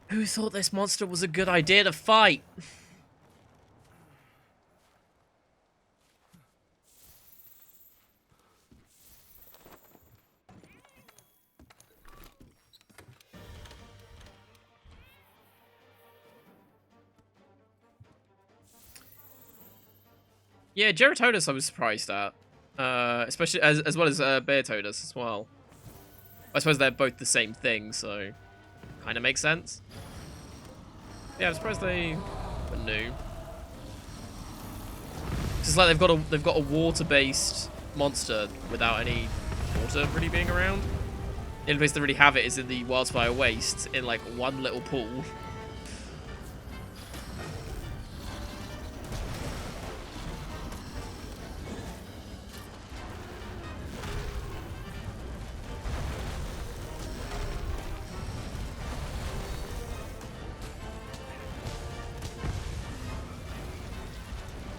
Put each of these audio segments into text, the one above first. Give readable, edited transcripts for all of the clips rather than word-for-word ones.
Who thought this monster was a good idea to fight? Yeah, Geratodus I was surprised at. Especially as well as Beartodus as well. I suppose they're both the same thing, so kind of makes sense. Yeah, I'm surprised they were new. It's like they've got a water-based monster without any water really being around. The only place they really have it is in the Wildspire Waste in like one little pool.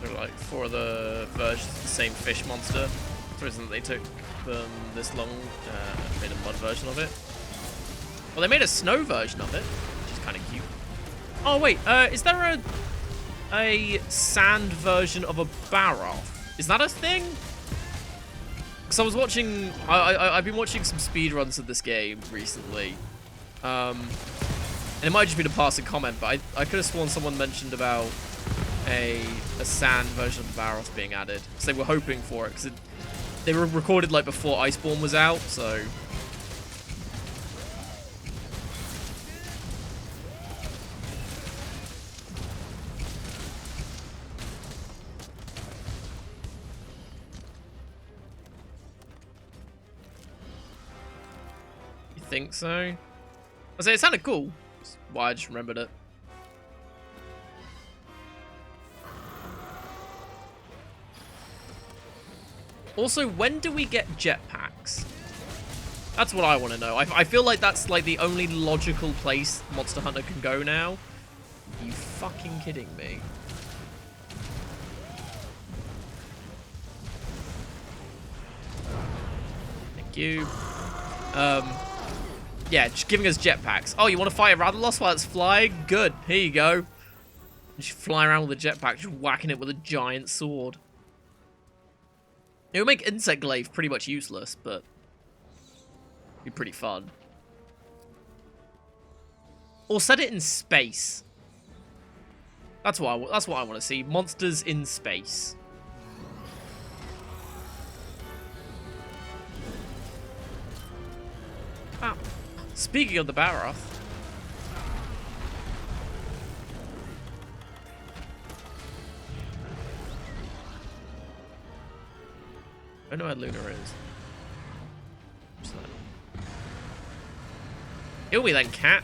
They're like four of the versions of the same fish monster. The reason that they took them this long, made a mud version of it. Well, they made a snow version of it, which is kind of cute. Oh wait, is there a sand version of a Baroth? Is that a thing? Because I was watching, I've been watching some speedruns of this game recently. And it might just be a passing comment, but I could have sworn someone mentioned about a sand version of the Baroth being added. Because they were hoping for it, because they were recorded like before Iceborne was out, so... You think so? I say it sounded cool. That's why I just remembered it. Also, when do we get jetpacks? That's what I want to know. I feel like that's like the only logical place Monster Hunter can go now. Are you fucking kidding me? Thank you. Yeah, just giving us jetpacks. Oh, you want to fight a Rathalos while it's flying? Good. Here you go. Just fly around with a jetpack, just whacking it with a giant sword. It would make Insect Glaive pretty much useless, but it'd be pretty fun. Or set it in space. That's what I want to see. Monsters in space. Ah, speaking of the Baroth. I don't know where Luna is. What's that? It'll be then, cat.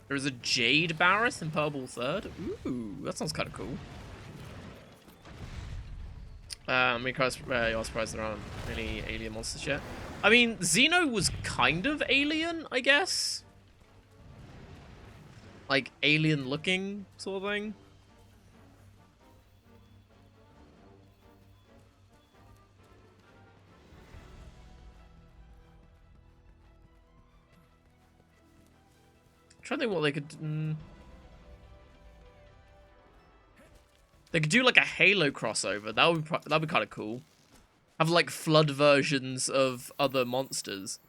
There is a Jade Barrath in Purple Third. Ooh, that sounds kind of cool. I mean, you're surprised there aren't any alien monsters yet. I mean, Xeno was kind of alien, I guess. Like, alien-looking sort of thing. I'm trying to think what they could... They could do like a Halo crossover. That'd be kind of cool. Have like flood versions of other monsters.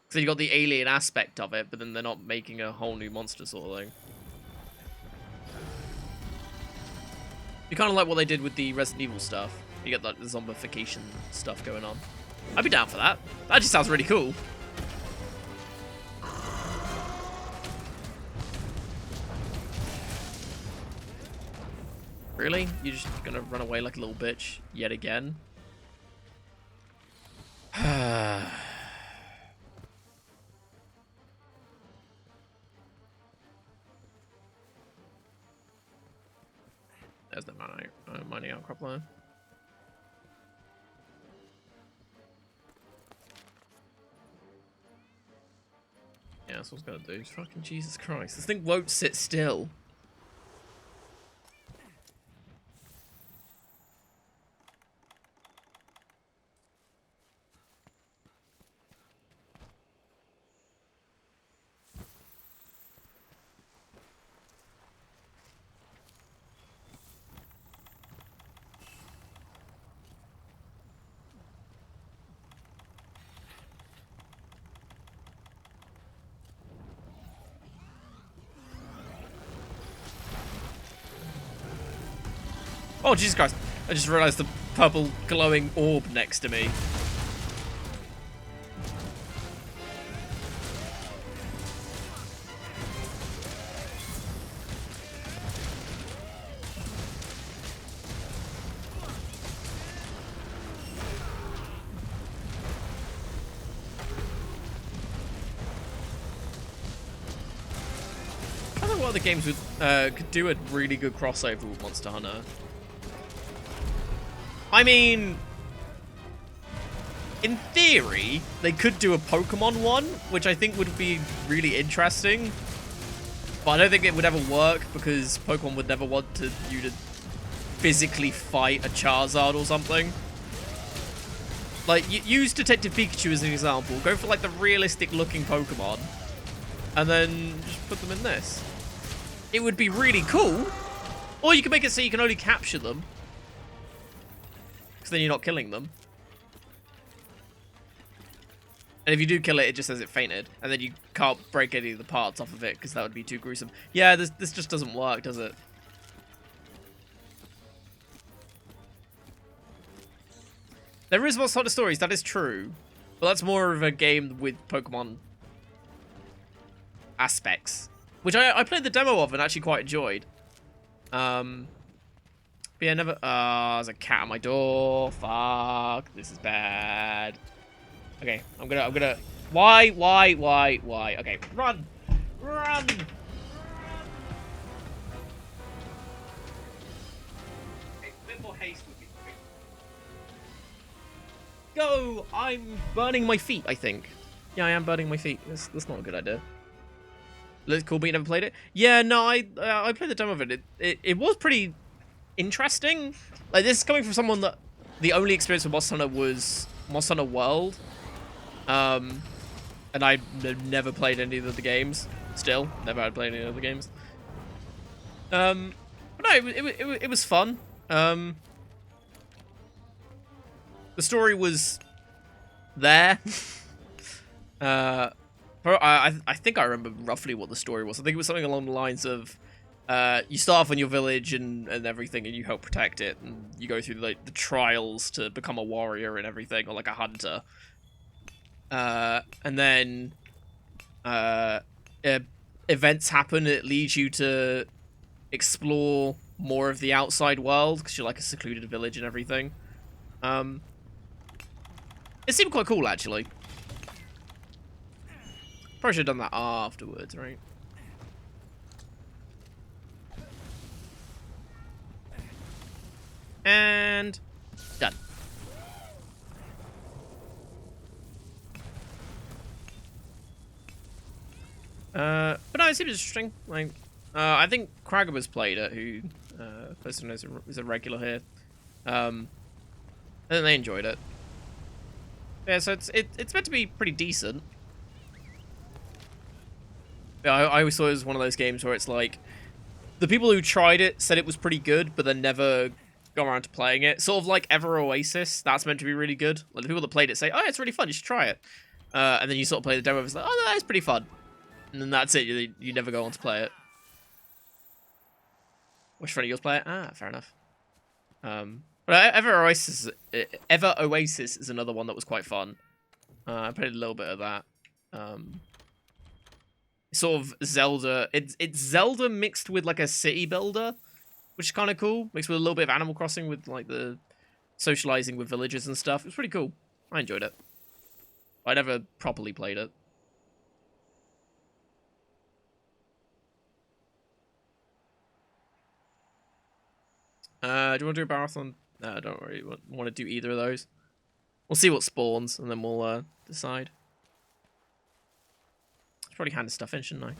So you got the alien aspect of it, but then they're not making a whole new monster sort of thing. Be kind of like what they did with the Resident Evil stuff. You get like the zombification stuff going on. I'd be down for that. That just sounds really cool. Really? You're just gonna run away like a little bitch yet again? there's no mining out crop line. Yeah, that's what I was gonna do. Fucking Jesus Christ. This thing won't sit still. Oh, Jesus Christ. I just realised the purple glowing orb next to me. I think what other games could do a really good crossover with Monster Hunter. I mean, in theory, they could do a Pokemon one, which I think would be really interesting. But I don't think it would ever work because Pokemon would never want you to physically fight a Charizard or something. Like, use Detective Pikachu as an example. Go for, like, the realistic-looking Pokemon. And then just put them in this. It would be really cool. Or you can make it so you can only capture them. Then you're not killing them. And if you do kill it, it just says it fainted. And then you can't break any of the parts off of it, because that would be too gruesome. Yeah, this just doesn't work, does it? There is Monster Hunter Stories, that is true. But that's more of a game with Pokemon aspects. Which I played the demo of and actually quite enjoyed. But yeah, never. There's a cat on my door. Fuck, this is bad. Okay, I'm gonna. Why? Okay, run. Okay, a bit more haste would be great. Go! I'm burning my feet. I think. Yeah, I am burning my feet. That's not a good idea. Let's cool, but you never played it. Yeah, no, I played the demo of it. It was pretty interesting. Like, this is coming from someone that the only experience with Monster Hunter was Monster Hunter World. And I never played any of the games. Still, never had played any of the games. But no, it was fun. The story was there. I think I remember roughly what the story was. I think it was something along the lines of you start off in your village and everything, and you help protect it, and you go through like the trials to become a warrior and everything, or like a hunter. And then events happen. It leads you to explore more of the outside world because you're like a secluded village and everything. It seemed quite cool, actually. Probably should have done that afterwards, right? And done. But no, it seems interesting. Like, I think Kragaber's played it, who person knows is a regular here. And they enjoyed it. Yeah, so it's meant to be pretty decent. Yeah, I always thought it was one of those games where it's like the people who tried it said it was pretty good, but then never got around to playing it. Sort of like Ever Oasis, that's meant to be really good. Like, the people that played it say, "Oh, it's really fun. You should try it." And then you sort of play the demo, and it's like, "Oh, no, it's pretty fun." And then that's it. You never go on to play it. Which friend of yours play it? Ah, fair enough. But Ever Oasis is another one that was quite fun. I played a little bit of that. Sort of Zelda. It's Zelda mixed with like a city builder, which is kind of cool. Mixed with a little bit of Animal Crossing with like the socializing with villagers and stuff. It was pretty cool. I enjoyed it. I never properly played it. Do you want to do a marathon? No, I don't really want to do either of those. We'll see what spawns, and then we'll decide. Should probably hand the stuff in, shouldn't I?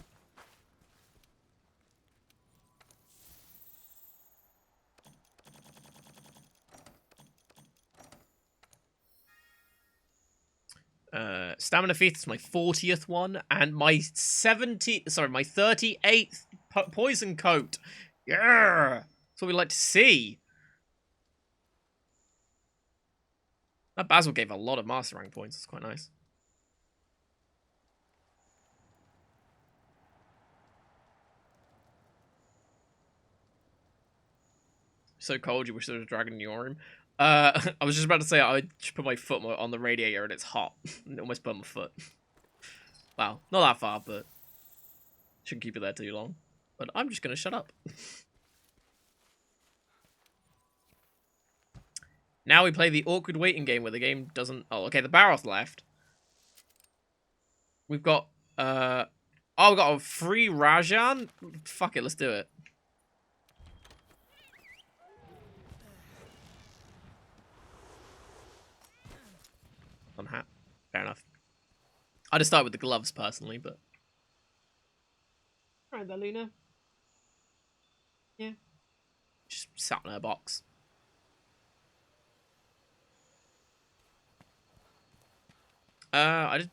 Stamina Feast is my 40th one, and my 38th poison coat. Yeah, that's what we like to see. That Basil gave a lot of master rank points. It's quite nice. So cold, you wish there was a dragon in your room. I was just about to say I should put my foot on the radiator and it's hot. It almost burned my foot. Wow, not that far, but shouldn't keep it there too long. But I'm just gonna shut up. Now we play the awkward waiting game where the game doesn't... Oh, okay, the Baroth left. We've got... Oh, we got a free Rajan? Fuck it, let's do it. On hat. Fair enough. I'd have started with the gloves, personally, but... Right there, Luna. Yeah. Just sat in her box. Have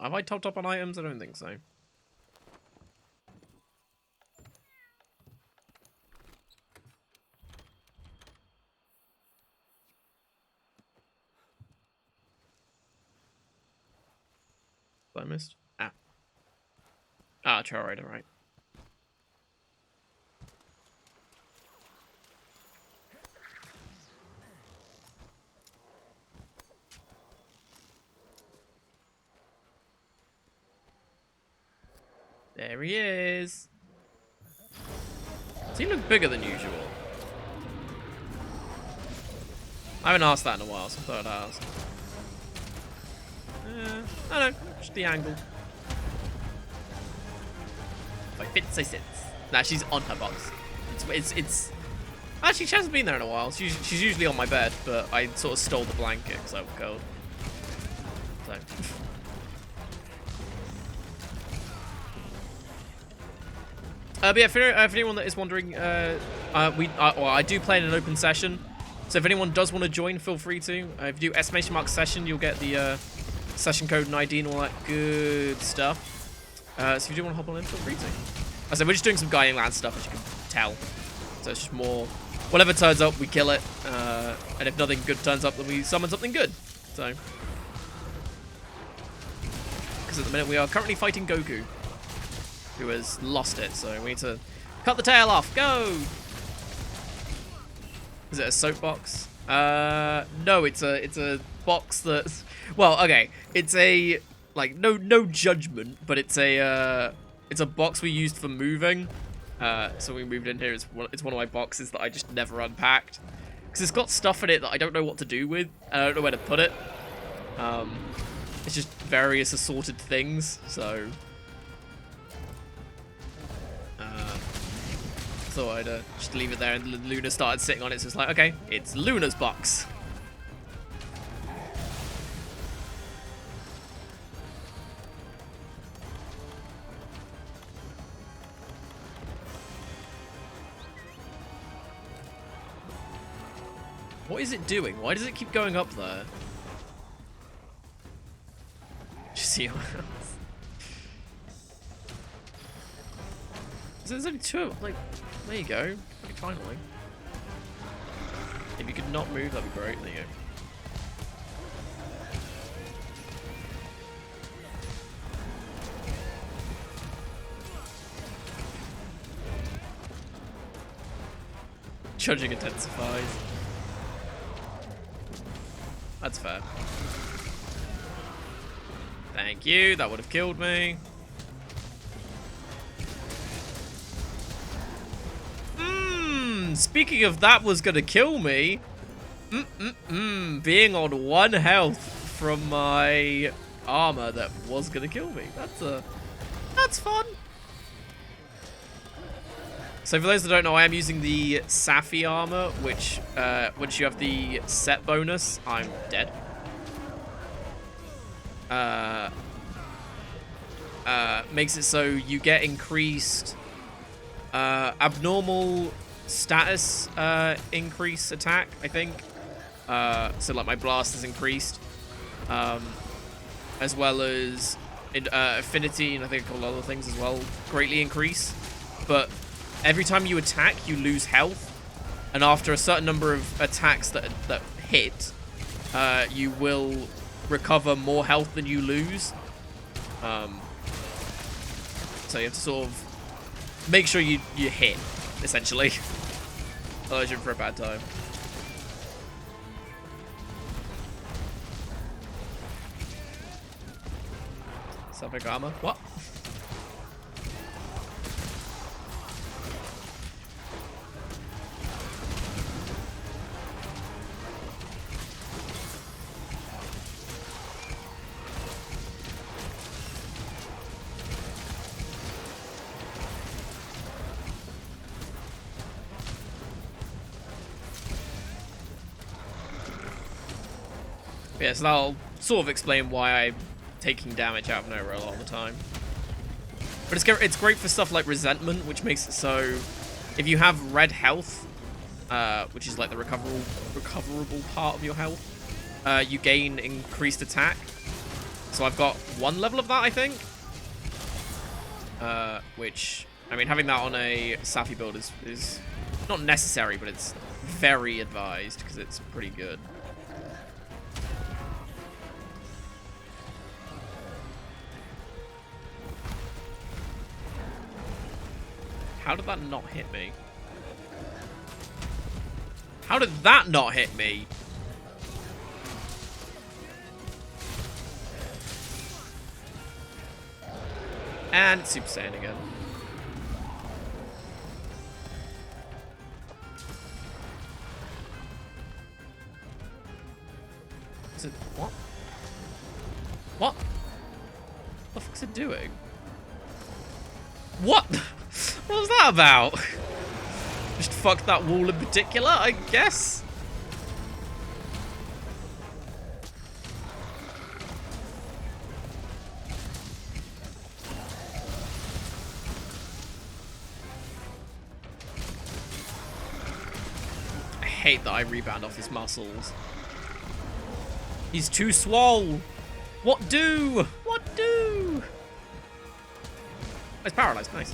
I topped up on items? I don't think so. I missed? Ah. Ah, alright, alright. There he is. Does he look bigger than usual? I haven't asked that in a while, so I thought I'd ask. I don't know, just the angle. If I fits, I sits. Nah, she's on her box. It's actually, she hasn't been there in a while. She's usually on my bed, but I sort of stole the blanket because I was cold. So. But yeah, if anyone that is wondering, I do play in an open session. So if anyone does want to join, feel free to. If you do !session, you'll get the session code and ID and all that good stuff. So if you do want to hop on in, feel free to. I said we're just doing some guiding land stuff, as you can tell. So it's just more, whatever turns up, we kill it. And if nothing good turns up, then we summon something good. So, because at the minute we are currently fighting Goku, who has lost it. So we need to cut the tail off. Go. Is it a soapbox? No, it's a box that. Well, okay, it's a like no judgment, but it's a box we used for moving. So we moved in here. It's one of my boxes that I just never unpacked because it's got stuff in it that I don't know what to do with. And I don't know where to put it. It's just various assorted things. So. Thought I'd just leave it there, and Luna started sitting on it, so it's like, okay, it's Luna's box. What is it doing? Why does it keep going up there? Just see how there's only two, like, there you go. Finally. If you could not move, that'd be great. There you go. Judging intensifies. That's fair. Thank you. That would have killed me. Speaking of that was gonna kill me, being on 1 health from my armor that was gonna kill me. That's fun. So for those that don't know, I am using the Safi armor, which, once you have the set bonus, I'm dead. Makes it so you get increased abnormal status increase attack, I think. So like my blast is increased, as well as affinity, and I think a couple other things as well greatly increase. But every time you attack, you lose health, and after a certain number of attacks that hit, you will recover more health than you lose. So you have to sort of make sure you hit, essentially. Otherwise you're in for a bad time. Suffolk armor. What? Yeah, so that'll sort of explain why I'm taking damage out of nowhere a lot of the time. But it's great for stuff like resentment, which makes it so if you have red health, which is like the recoverable part of your health, you gain increased attack. So I've got 1 level of that, I think. Which, I mean, having that on a Safi build is not necessary, but it's very advised because it's pretty good. How did that not hit me? How did that not hit me? And Super Saiyan again. Is it... what? What? What the fuck's it doing? What? What was that about? Just fuck that wall in particular, I guess? I hate that I rebound off his muscles. He's too swole. What do? What do? It's paralyzed, nice.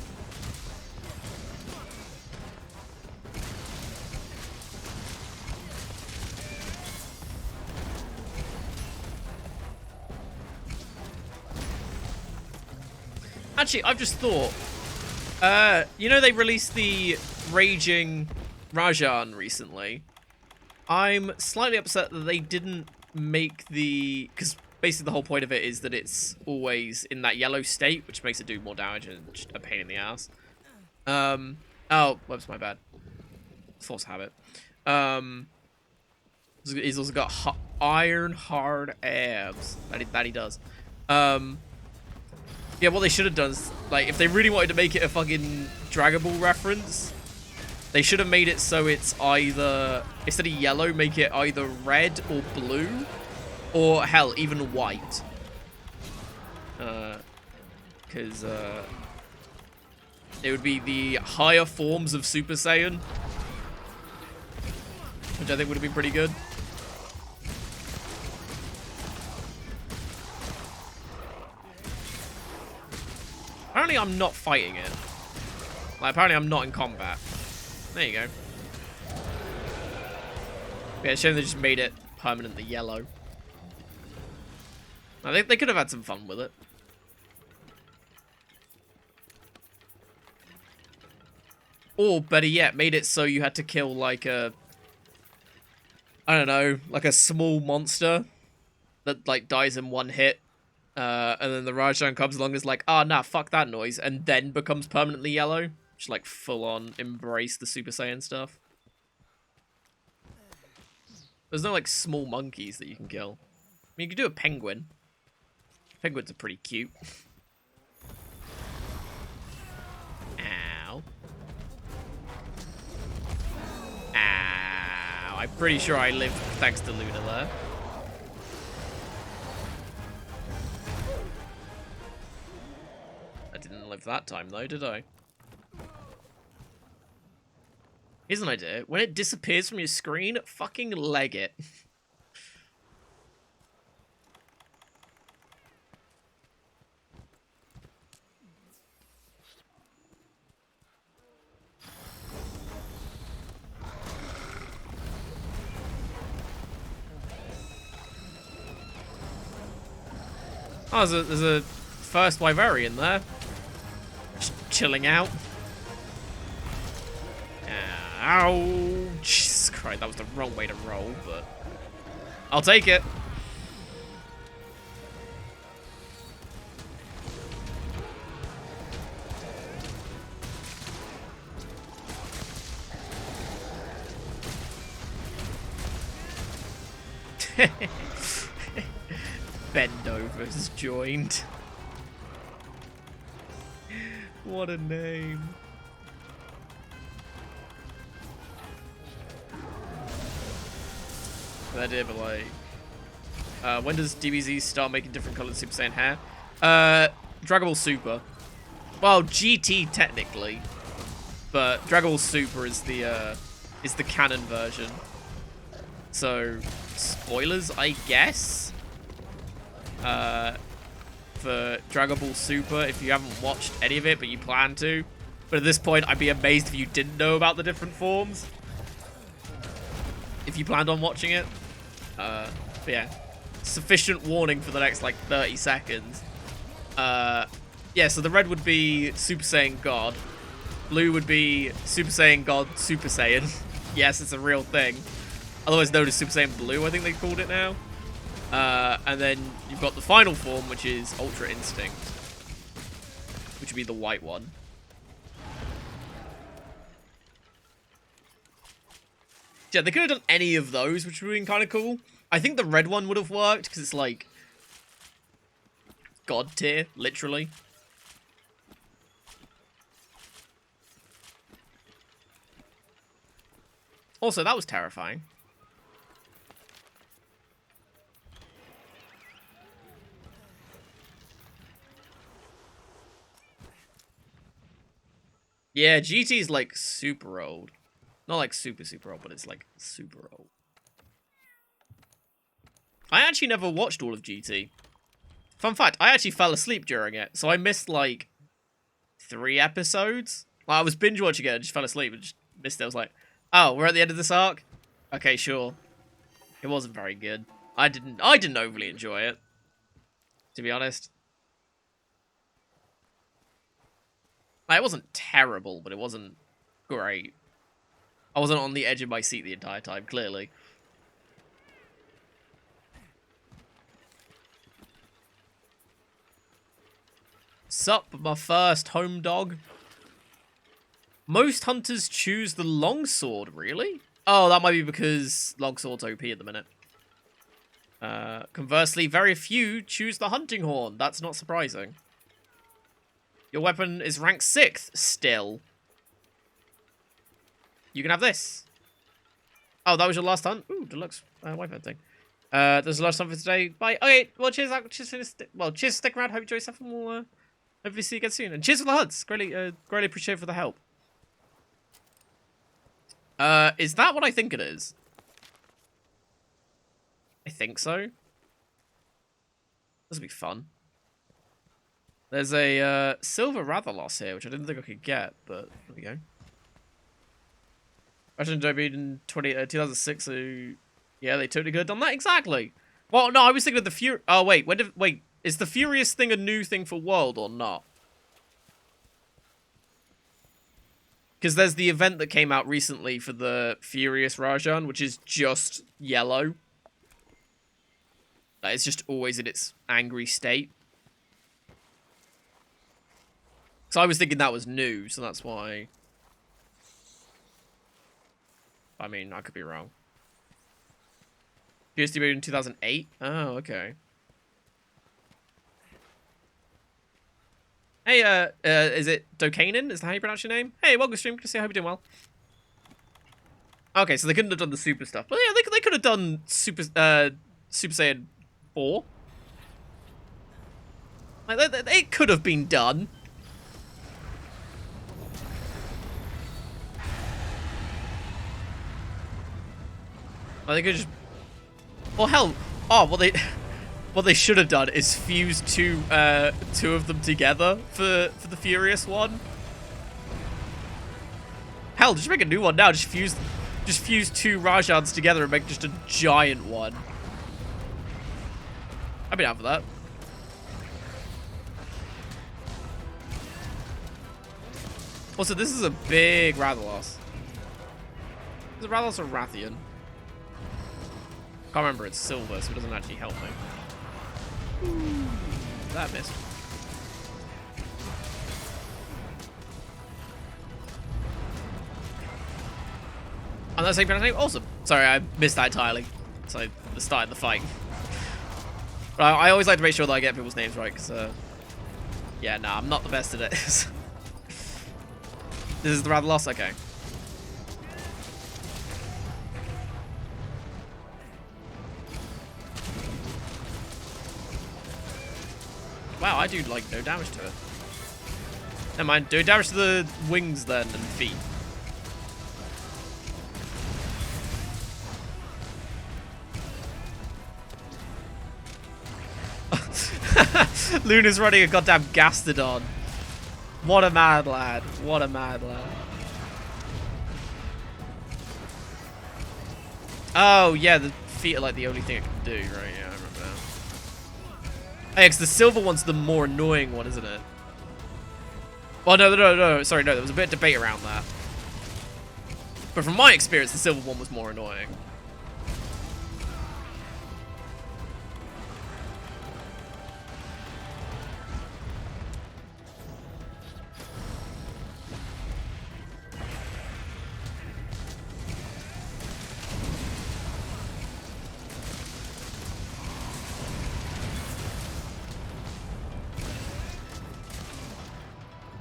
Actually, I've just thought, you know they released the Raging Rajan recently. I'm slightly upset that they didn't make the... because basically the whole point of it is that it's always in that yellow state, which makes it do more damage and just a pain in the ass. Oh, whoops, my bad. Force habit. He's also got iron hard abs. That he does. Yeah, what they should have done is, like, if they really wanted to make it a fucking Dragon Ball reference, they should have made it so it's either, instead of yellow, make it either red or blue, or, hell, even white. Because, it would be the higher forms of Super Saiyan, which I think would have been pretty good. Apparently I'm not fighting it. Like, apparently I'm not in combat. There you go. Yeah, it's a shame they just made it permanently yellow. I think they could have had some fun with it. Or, better yet, made it so you had to kill, like, a... I don't know, like a small monster that, like, dies in one hit. And then the Rajan comes along and is like, ah, nah, fuck that noise, and then becomes permanently yellow. Just, like, full-on embrace the Super Saiyan stuff. There's no, like, small monkeys that you can kill. I mean, you could do a penguin. Penguins are pretty cute. Ow. I'm pretty sure I lived thanks to Luna there. I didn't live that time though, did I? Here's an idea. When it disappears from your screen, fucking leg it. Oh, there's a first Wyverian there. Just chilling out. Ow! Jesus Christ, that was the wrong way to roll, but I'll take it. Bendover's joined. What a name. An idea, but like, when does DBZ start making different colored Super Saiyan hair? Dragon Ball Super. Well, GT technically, but Dragon Ball Super is the canon version. So, spoilers, I guess. For Dragon Ball Super, if you haven't watched any of it, but you plan to. But at this point, I'd be amazed if you didn't know about the different forms. If you planned on watching it. But yeah. Sufficient warning for the next, like, 30 seconds. Yeah, so the red would be Super Saiyan God. Blue would be Super Saiyan God Super Saiyan. Yes, it's a real thing. Otherwise known as Super Saiyan Blue, I think they called it now. And then you've got the final form, which is Ultra Instinct. Which would be the white one. Yeah, they could have done any of those, which would have been kind of cool. I think the red one would have worked, because it's like God tier, literally. Also, that was terrifying. Yeah, GT is like super old. Not like super, super old, but it's like super old. I actually never watched all of GT. Fun fact, I actually fell asleep during it, so I missed like 3 episodes. Like, I was binge watching it and just fell asleep and just missed it. I was like, oh, we're at the end of this arc? Okay, sure. It wasn't very good. I didn't overly enjoy it, to be honest. Like, it wasn't terrible, but it wasn't great. I wasn't on the edge of my seat the entire time, clearly. Sup, my first home dog. Most hunters choose the longsword, really? Oh, that might be because longsword's OP at the minute. Conversely, very few choose the hunting horn. That's not surprising. Your weapon is ranked 6th still. You can have this. Oh, that was your last hunt? Ooh, deluxe weapon thing. There's a lot of stuff for today. Bye. Okay, well, cheers for sticking around. Hope you enjoy stuff, and we'll hopefully see you again soon. And cheers for the hunts. Greatly appreciate for the help. Is that what I think it is? I think so. This will be fun. There's a silver Rathalos here, which I didn't think I could get, but there we go. Russian debuted in 2006, so yeah, they totally could have done that. Exactly. Well, no, I was thinking of the Fury. Oh, wait, wait, is the Furious thing a new thing for World or not? Because there's the event that came out recently for the Furious Rajan, which is just yellow. Like, it's just always in its angry state. So I was thinking that was new, so that's why. I mean, I could be wrong. PS debuted in 2008? Oh, okay. Hey, is it Dokanen? Is that how you pronounce your name? Hey, welcome to stream. Good to see you. I hope you're doing well. Okay, so they couldn't have done the super stuff. But yeah, they could have done Super Saiyan 4. Like, it could have been done. Like, they could just... Well, hell... Oh, what they should have done is fuse two of them together for the Furious one. Hell, just make a new one now. Just fuse 2 Rajans together and make just a giant one. I'd be down for that. Also, this is a big Rathalos. Is it Rathalos or Rathian? Can't remember. It's silver, so it doesn't actually help me. Ooh, that missed. On that same kind of name? Awesome. Sorry, I missed that entirely. So the start of the fight. But I always like to make sure that I get people's names right, because, yeah, nah, I'm not the best at it. This is the Rathalos? Okay. Wow, I do, like, no damage to it. Never mind, do damage to the wings, then, and feet. Luna's running a goddamn Gastodon. What a mad lad. What a mad lad. Oh, yeah, the feet are like the only thing it can do, right? Yeah, I remember that. Hey, because the silver one's the more annoying one, isn't it? Well, no. Sorry, no, there was a bit of debate around that. But from my experience, the silver one was more annoying.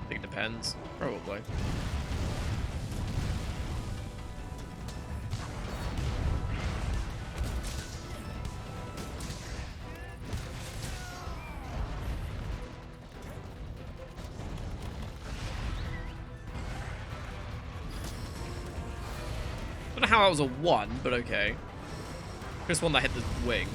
I think it depends. Probably. I don't know how that was a 1, but okay. Just one that hit the wing.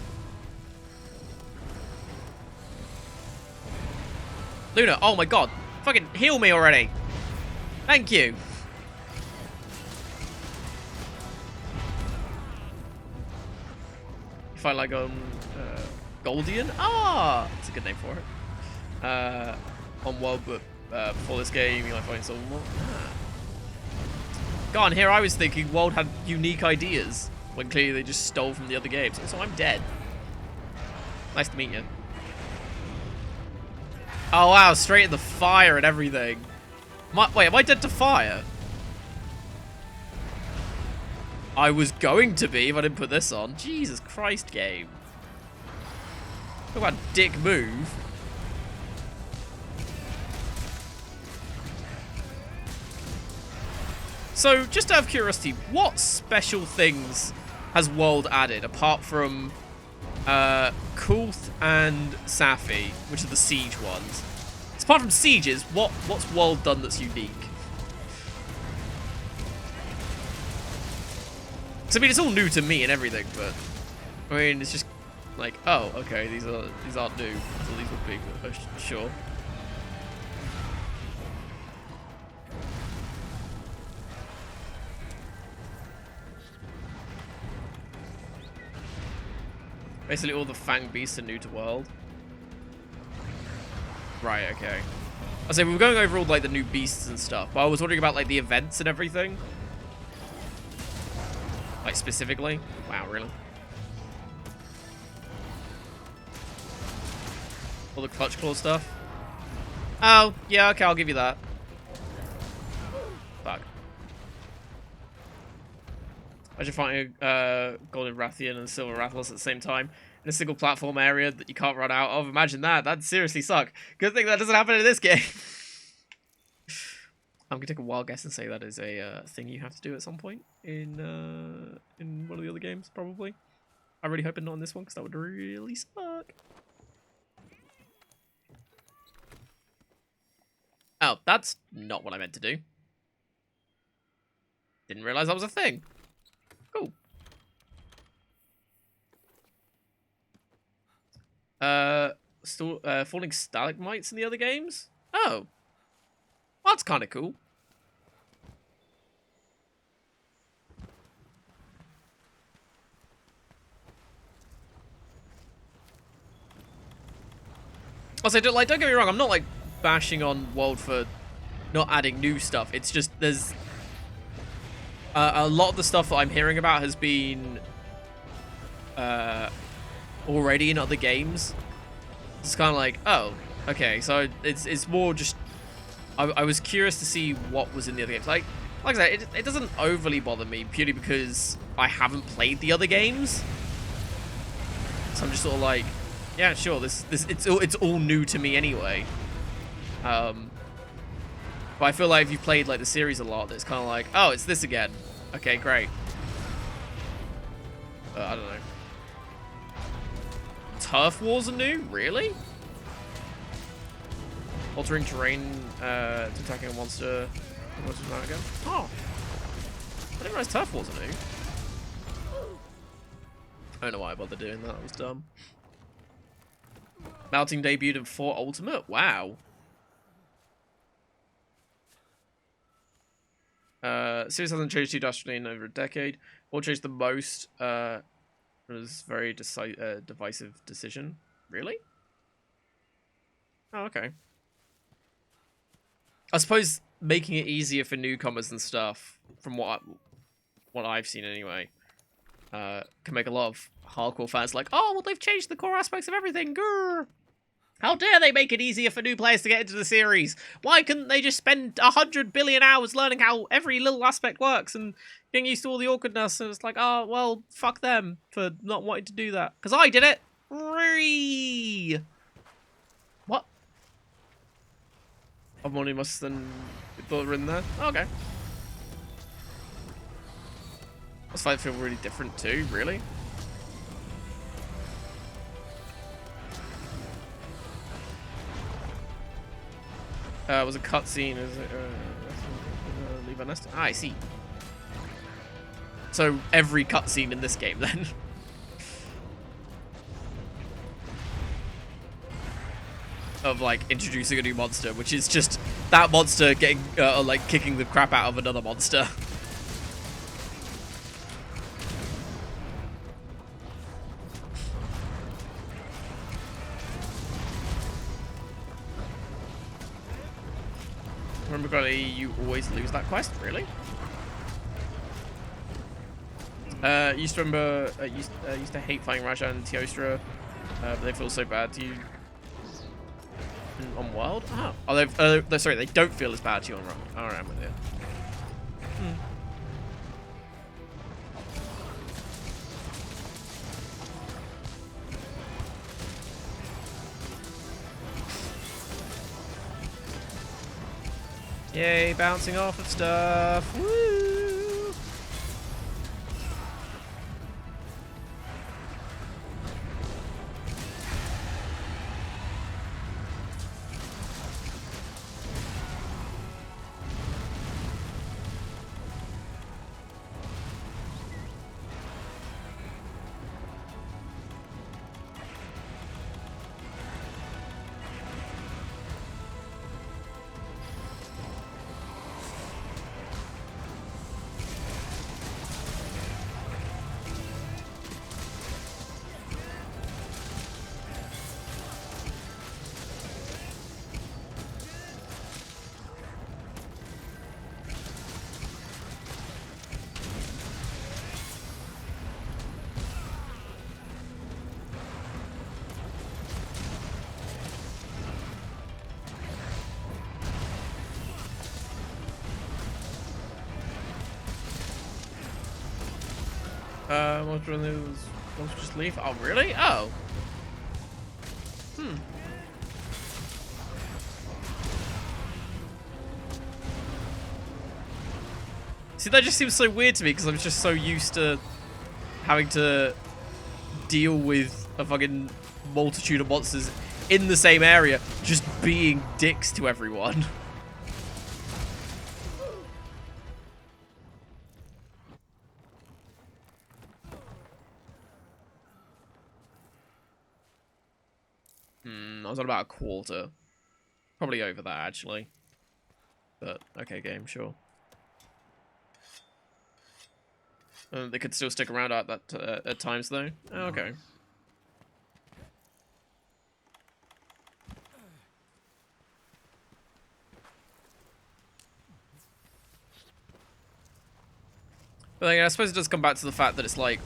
Luna, oh my god. Fucking heal me already. Thank you. If I like Goldian? Ah, that's a good name for it. On World, but before this game, you might find some more. Ah. God, here I was thinking World had unique ideas when clearly they just stole from the other games. Also, I'm dead. Nice to meet you. Oh wow, straight in the fire and everything. Wait, am I dead to fire? I was going to be if I didn't put this on. Jesus Christ, game. Talk about dick move. So, just out of curiosity, what special things has World added apart from Kulth and Safi, which are the siege ones? So apart from sieges, what's World done that's unique? Because I mean, it's all new to me and everything, but I mean, it's just like, oh, okay, these aren't new. So these would be, sure. Basically, all the Fang beasts are new to World. Right, okay. I say we were going over all like the new beasts and stuff, but I was wondering about like the events and everything. Like specifically. Wow, really? All the Clutch Claw stuff. Oh, yeah, okay, I'll give you that. Fuck. Imagine fighting a Golden Rathian and Silver Rathalos at the same time in a single platform area that you can't run out of. Imagine that. That'd seriously suck. Good thing that doesn't happen in this game. I'm gonna take a wild guess and say that is a thing you have to do at some point in one of the other games, probably. I'm really hoping not in this one, because that would really suck. Oh, that's not what I meant to do. Didn't realize that was a thing. Cool. Still falling stalagmites in the other games? Oh. Well, that's kind of cool. Also, don't get me wrong, I'm not, like, bashing on World for not adding new stuff. It's just, there's... a lot of the stuff that I'm hearing about has been... already in other games. It's kind of like, oh, okay, so it's more just... I was curious to see what was in the other games. Like I said, it doesn't overly bother me, purely because I haven't played the other games. So I'm just sort of like... Yeah, sure. It's all new to me anyway. But I feel like if you've played like the series a lot, it's kind of like, oh, it's this again. Okay, great. I don't know. Turf wars are new, really? Altering terrain to attacking a monster. Again. Oh, I didn't realize turf wars are new. I don't know why I bothered doing that. That was dumb. Mounting debuted in 4 Ultimate? Wow. Series hasn't changed too drastically in over a decade. What changed the most was very divisive decision. Really? Oh, okay. I suppose making it easier for newcomers and stuff, from what I've seen anyway, can make a lot of hardcore fans like, oh, well, they've changed the core aspects of everything. Grr. How dare they make it easier for new players to get into the series? Why couldn't they just spend 100 billion hours learning how every little aspect works and getting used to all the awkwardness? And it's like, oh, well, fuck them for not wanting to do that. Because I did it. What? Harmony must then thought in there. Oh, okay. This fight feel really different too, really. Was a cutscene. Is it? Leave a nest. Ah, I see. So every cutscene in this game, then. Of like introducing a new monster, which is just that monster getting like kicking the crap out of another monster. Remember correctly, you always lose that quest, really? Used to remember, used to hate fighting Raja and Teostra, but they feel so bad to you on Wild. Oh, sorry, they don't feel as bad to you on Wild. Alright, I'm with you. Yay, bouncing off of stuff. Woo! Monster just leave? Oh, really? Oh. Hmm. See, that just seems so weird to me because I'm just so used to having to deal with a fucking multitude of monsters in the same area, just being dicks to everyone. I was on about a quarter. Probably over that, actually. But, okay, game, sure. They could still stick around at that at times, though. Oh, okay. But I suppose it does come back to the fact that it's like,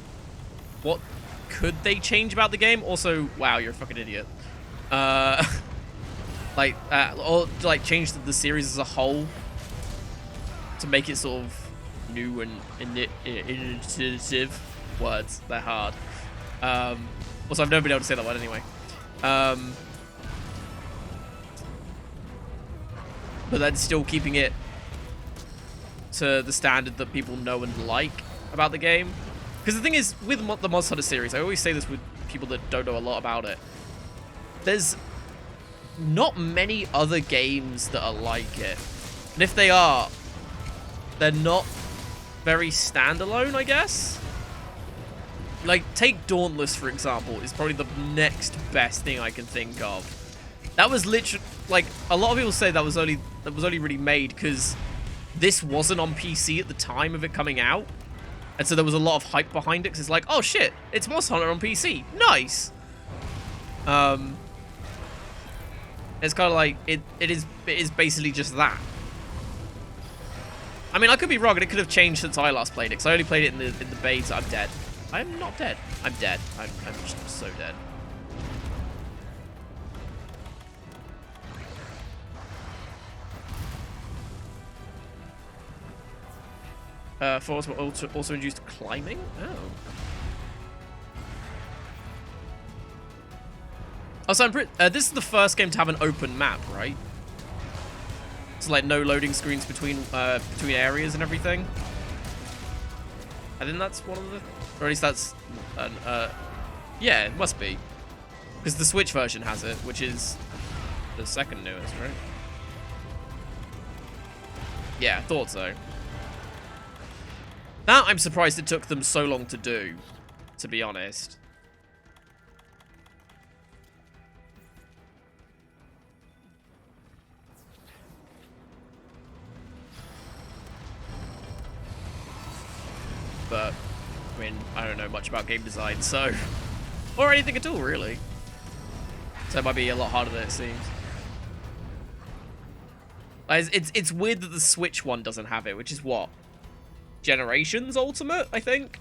what could they change about the game? Also, wow, you're a fucking idiot. Or like change the series as a whole to make it sort of new and initiative. Words, they're hard. Also, I've never been able to say that word anyway. But then still keeping it to the standard that people know and like about the game. Because the thing is, with the Monster Hunter series, I always say this with people that don't know a lot about it. There's not many other games that are like it. And if they are, they're not very standalone, I guess. Like, take Dauntless, for example, is probably the next best thing I can think of. That was literally, like, a lot of people say that was only really made because this wasn't on PC at the time of it coming out. And so there was a lot of hype behind it, because it's like, oh shit, it's Monster Hunter on PC. Nice! It's kind of like, it is basically just that. I mean, I could be wrong, and it could have changed since I last played it, because I only played it in the beta. I'm dead. I'm not dead. I'm dead. I'm just so dead. Force will also induce climbing? Oh. Oh, so this is the first game to have an open map, right? So like no loading screens between areas and everything. I think that's one of the, or at least that's, yeah, it must be, because the Switch version has it, which is the second newest, right? Yeah, I thought so. That I'm surprised it took them so long to do, to be honest. But, I mean, I don't know much about game design, so... Or anything at all, really. So it might be a lot harder than it seems. It's weird that the Switch one doesn't have it, which is what? Generations Ultimate, I think?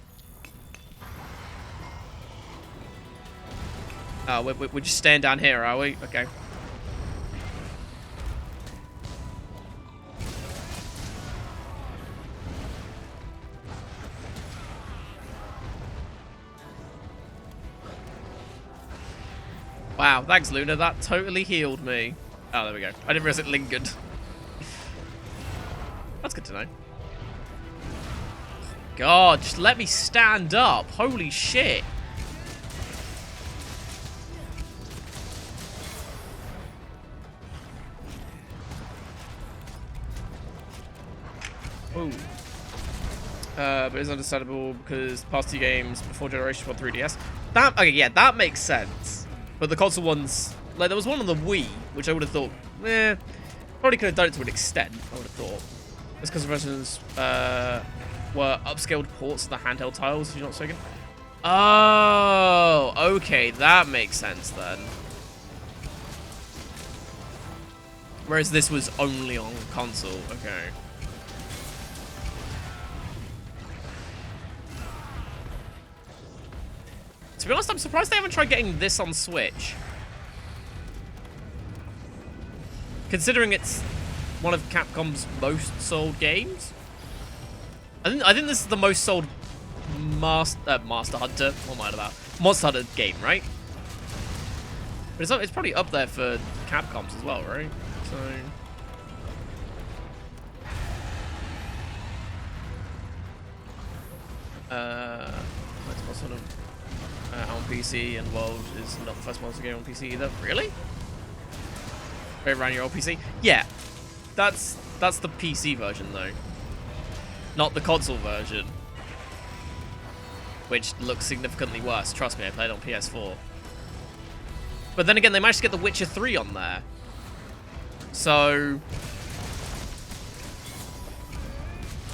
Oh, we're just staying down here, are we? Okay. Wow, thanks, Luna. That totally healed me. Oh, there we go. I didn't realize it lingered. That's good to know. God, just let me stand up. Holy shit. Ooh. But it's understandable because past two games before Generation 1 3DS. Okay, yeah, that makes sense. But the console ones, like there was one on the Wii, which I would have thought, probably could have done it to an extent, I would have thought. It's because the versions were upscaled ports of the handheld tiles, if you're not mistaken. Oh, okay, that makes sense then. Whereas this was only on console, okay. To be honest, I'm surprised they haven't tried getting this on Switch. Considering it's one of Capcom's most sold games. I think this is the most sold Master Hunter. What am I about? Monster Hunter game, right? But it's probably up there for Capcom's as well, right? So That's what's sort of on PC, and World is not the first monster game on PC either. Really? Right around your old PC? Yeah, that's the PC version though, not the console version, which looks significantly worse. Trust me, I played on PS4. But then again, they managed to get The Witcher 3 on there, so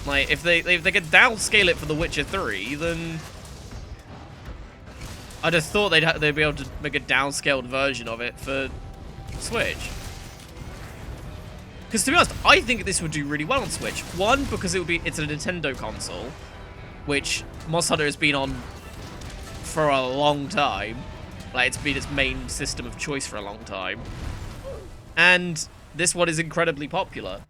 like if they could downscale it for The Witcher 3, then I'd have thought they'd be able to make a downscaled version of it for Switch. Because to be honest, I think this would do really well on Switch. One, because it's a Nintendo console, which Monster Hunter has been on for a long time. Like, it's been its main system of choice for a long time. And this one is incredibly popular.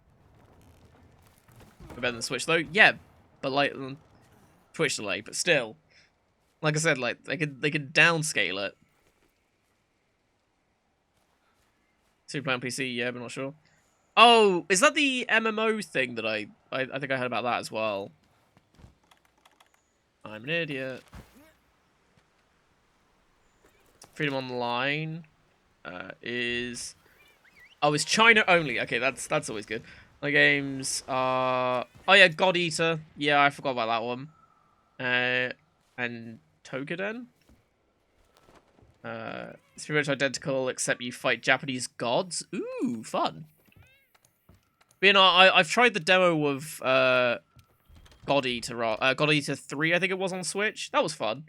Better than Switch though? Yeah, but like Twitch delay, but still. Like I said, like they could downscale it. So you play on PC, yeah, but not sure. Oh, is that the MMO thing that I think I heard about that as well? I'm an idiot. Freedom Online is China only. Okay, that's always good. My games are yeah, God Eater. Yeah, I forgot about that one. And Togaden. It's pretty much identical, except you fight Japanese gods. Ooh, fun. But, you know, I've tried the demo of God Eater 3, I think it was, on Switch. That was fun.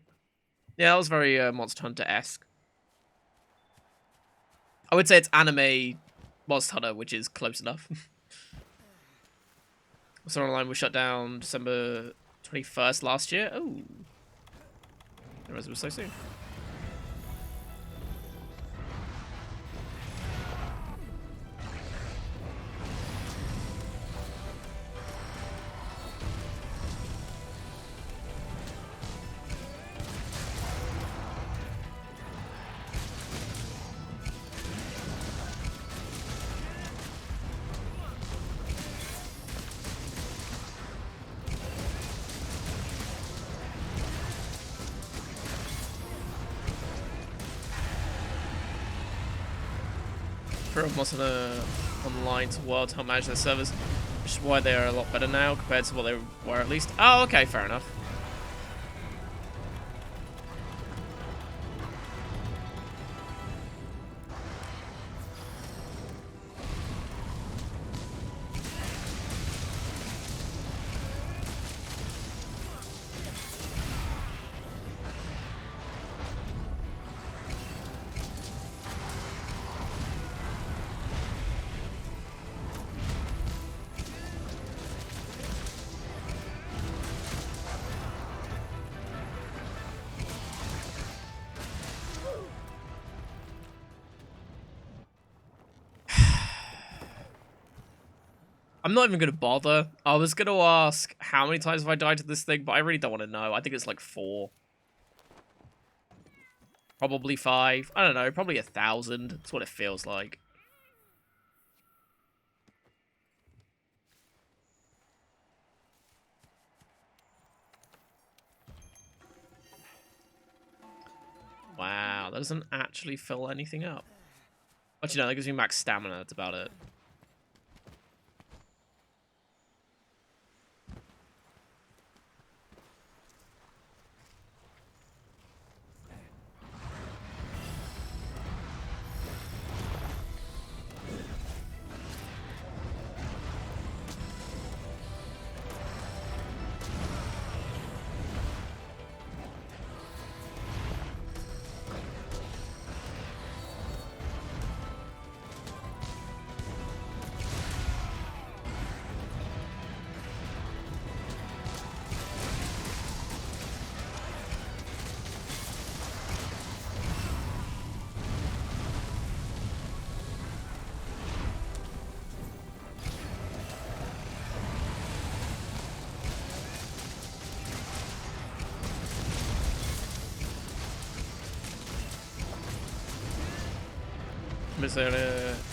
Yeah, that was very Monster Hunter-esque. I would say it's anime Monster Hunter, which is close enough. Monster Online was shut down December 21st last year. Oh. I didn't realize it was so soon. Of Monster Hunter Online to World to help manage their servers, which is why they are a lot better now compared to what they were at least. Oh, okay, fair enough. I'm not even going to bother. I was going to ask how many times have I died to this thing, but I really don't want to know. I think it's like 4. Probably 5. I don't know. Probably 1,000. That's what it feels like. Wow, that doesn't actually fill anything up. Actually, no, that gives me max stamina. That's about it.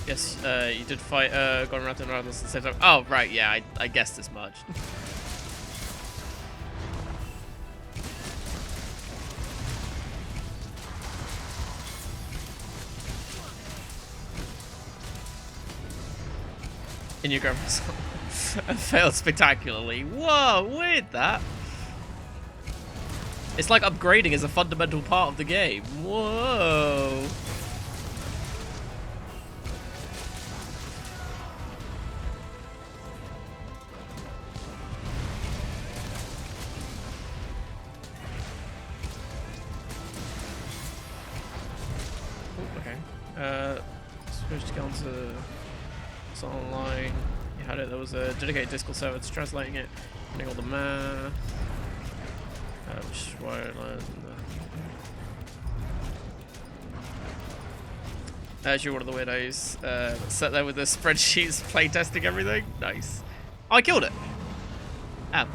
Yes, you did fight going around and around at the same time. Oh, right, yeah, I guessed as much. in your grandma's and failed spectacularly. Whoa, weird that. It's like upgrading is a fundamental part of the game. Whoa. Supposed to get onto it's online. You had it. There was a dedicated Discord server that's translating it, putting all the math. Which is why I learned. As you're one of the weirdos that sat there with the spreadsheets, playtesting everything. Nice. Oh, I killed it. Oh.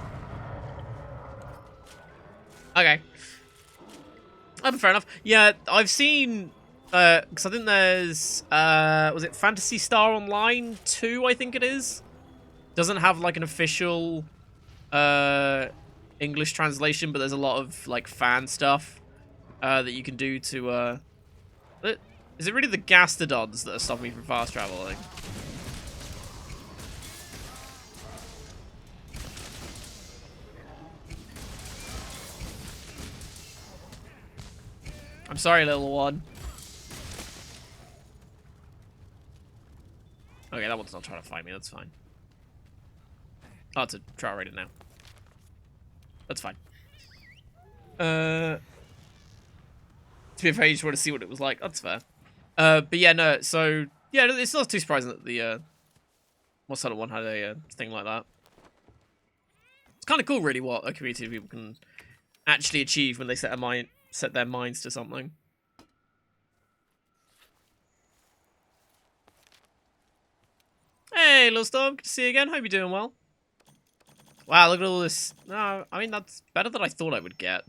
Okay. Fair enough. Yeah, I've seen. Because I think there's, was it Phantasy Star Online 2, I think it is? Doesn't have, like, an official, English translation, but there's a lot of, like, fan stuff, that you can do to, is it really the Gastodons that are stopping me from fast traveling? I'm sorry, little one. Okay, that one's not trying to find me, that's fine. Oh, it's a trial rated now. That's fine. To be fair, you just want to see what it was like. That's fair. But yeah, no, so, yeah, it's not too surprising that the, What's That One had a thing like that. It's kind of cool, really, what a community of people can actually achieve when they set their minds to something. Hey, little Storm, good to see you again. Hope you're doing well. Wow, look at all this. No, I mean, that's better than I thought I would get.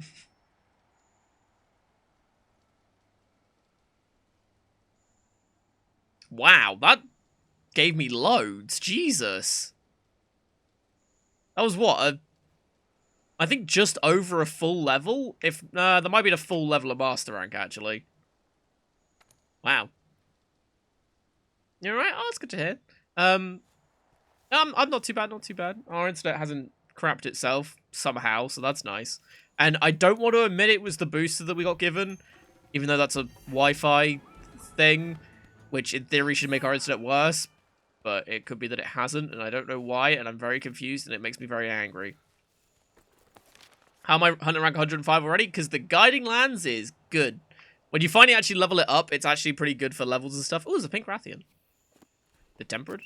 Wow, that gave me loads. Jesus. That was what? I think just over a full level? If there might be a full level of Master Rank, actually. Wow. You alright? Oh, that's good to hear. I'm not too bad, not too bad. Our internet hasn't crapped itself somehow, so that's nice. And I don't want to admit it was the booster that we got given, even though that's a Wi-Fi thing, which in theory should make our internet worse, but it could be that it hasn't, and I don't know why, and I'm very confused, and it makes me very angry. How am I hunting rank 105 already? Because the Guiding Lands is good. When you finally actually level it up, it's actually pretty good for levels and stuff. Oh, there's a pink Rathian. The Tempered?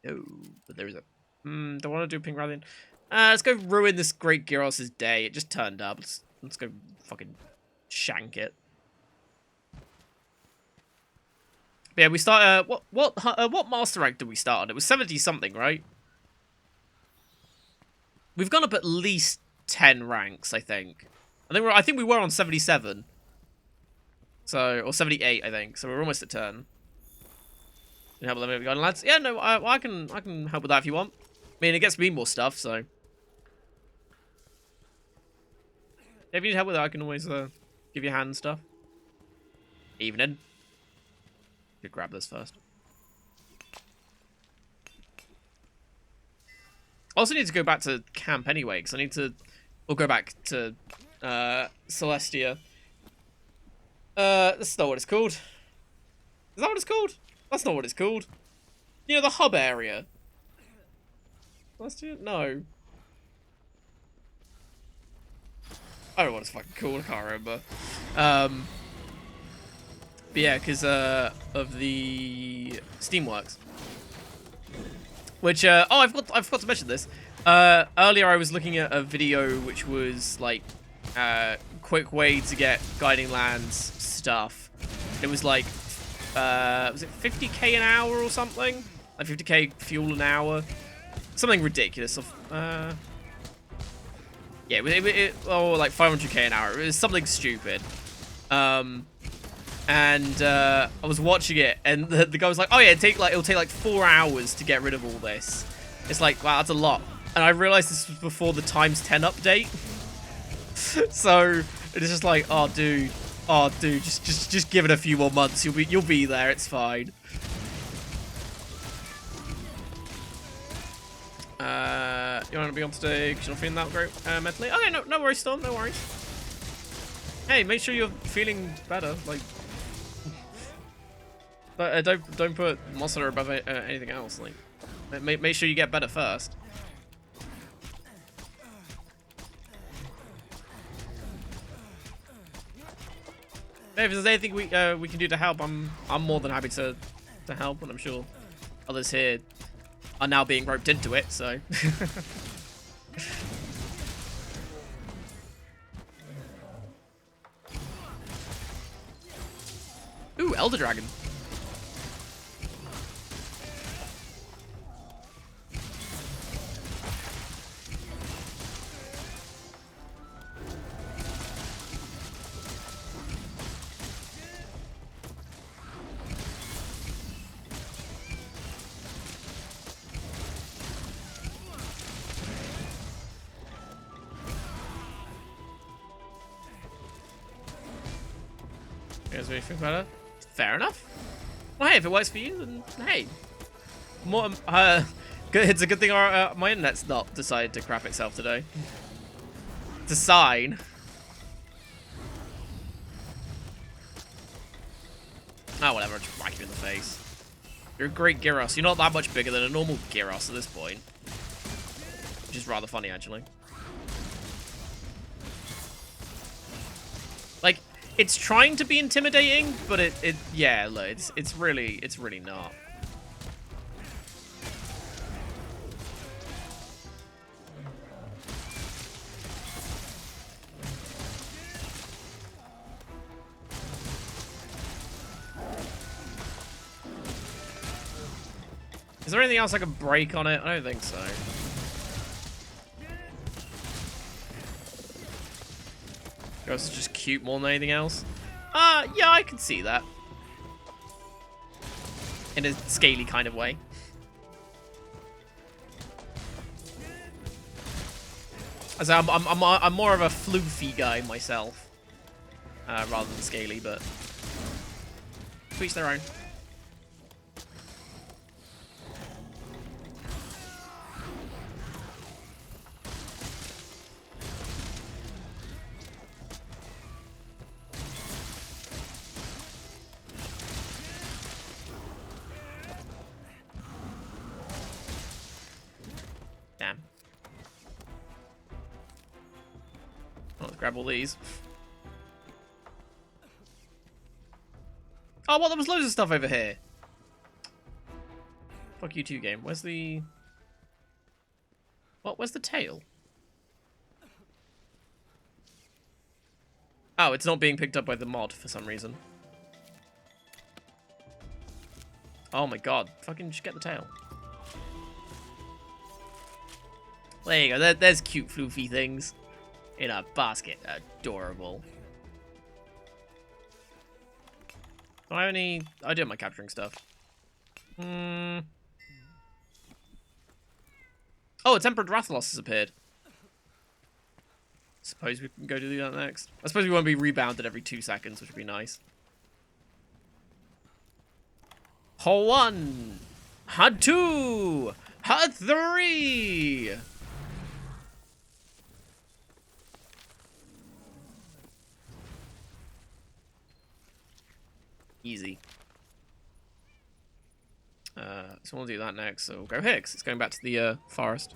No, but there is a... don't want to do Pink Rathian. Let's go ruin this Great Gyros' day. It just turned up. Let's go fucking shank it. But yeah, we start... what Master Rank did we start on? It was 70-something, right? We've gone up at least 10 ranks, I think. I think we were on 77. So, or 78, I think. So we're almost at 10. Can you help with that, maybe, lads? Yeah, no, I can help with that if you want. I mean, it gets me more stuff, so. If you need help with that, I can always give you a hand and stuff. Evening. Could grab this first. I also need to go back to camp anyway, because I need to. We'll go back to Celestia. That's not what it's called. Is that what it's called? That's not what it's called. You know, the hub area. Celestia? No. I don't know what it's fucking called. I can't remember. But yeah, because of the Steamworks. Which, oh, I forgot to mention this. Earlier I was looking at a video which was, like, quick way to get Guiding Lands stuff. It was, like, was it 50k an hour or something? Like 50k fuel an hour? Something ridiculous. Yeah, oh, like 500k an hour. It was something stupid. And I was watching it, and the guy was like, "Oh yeah, it'll take like 4 hours to get rid of all this." It's like, wow, that's a lot. And I realized this was before the times 10 update. So it's just like, oh dude, just give it a few more months. You'll be there. It's fine. You want to be on today because you're not feeling that great mentally? Okay, no worries, Storm, no worries. Hey, make sure you're feeling better. Like, but don't put Monster above anything else. Like, make sure you get better first. Hey, if there's anything we can do to help, I'm more than happy to help, and I'm sure others here are now being roped into it. So. Ooh, Elder Dragon. You guys really feel better? Fair enough. Well, hey, if it works for you, then hey. More, it's a good thing my internet's not decided to crap itself today. It's a sign. Oh, whatever. I'll just whack you in the face. You're a great Gyros. You're not that much bigger than a normal Gyros at this point. Which is rather funny, actually. Like, it's trying to be intimidating, but yeah, look, it's really not. Is there anything else I can break on it? I don't think so. Ghost is just cute more than anything else. Yeah, I can see that. In a scaly kind of way. As I'm more of a floofy guy myself. Rather than scaly, but to each their own. Damn. Let's grab all these. Oh, well, there was loads of stuff over here. Fuck you too, game. Where's the... What? Where's the tail? Oh, it's not being picked up by the mod for some reason. Oh my god. Fucking just get the tail. There you go. There's cute floofy things. In a basket. Adorable. Do I have any... I do have my capturing stuff. Oh, it's Emperor Rathalos has appeared. Suppose we can go do that next. I suppose we won't be rebounded every 2 seconds, which would be nice. Hole 1! HUD 2! HUD 3! Easy. So we'll do that next, so we'll go here, because it's going back to the forest.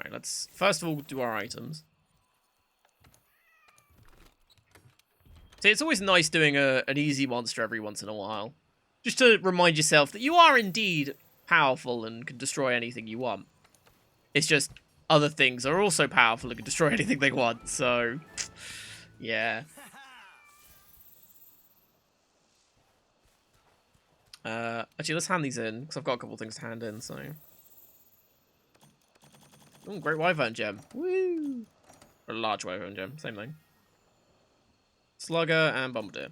Right, let's first of all do our items. See, it's always nice doing an easy monster every once in a while. Just to remind yourself that you are indeed powerful and can destroy anything you want. It's just other things are also powerful and can destroy anything they want, so... Yeah. Actually, let's hand these in, because I've got a couple things to hand in, so... Ooh, great wyvern gem. Woo! Or a large wyvern gem, same thing. Slugger and bombardier.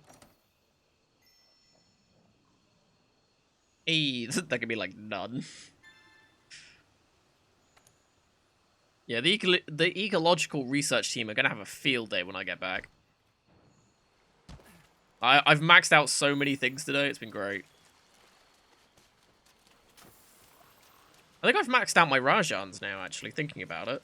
Hey, that could be like none. Yeah, the ecological research team are gonna have a field day when I get back. I've maxed out so many things today. It's been great. I think I've maxed out my Rajans now, actually, thinking about it.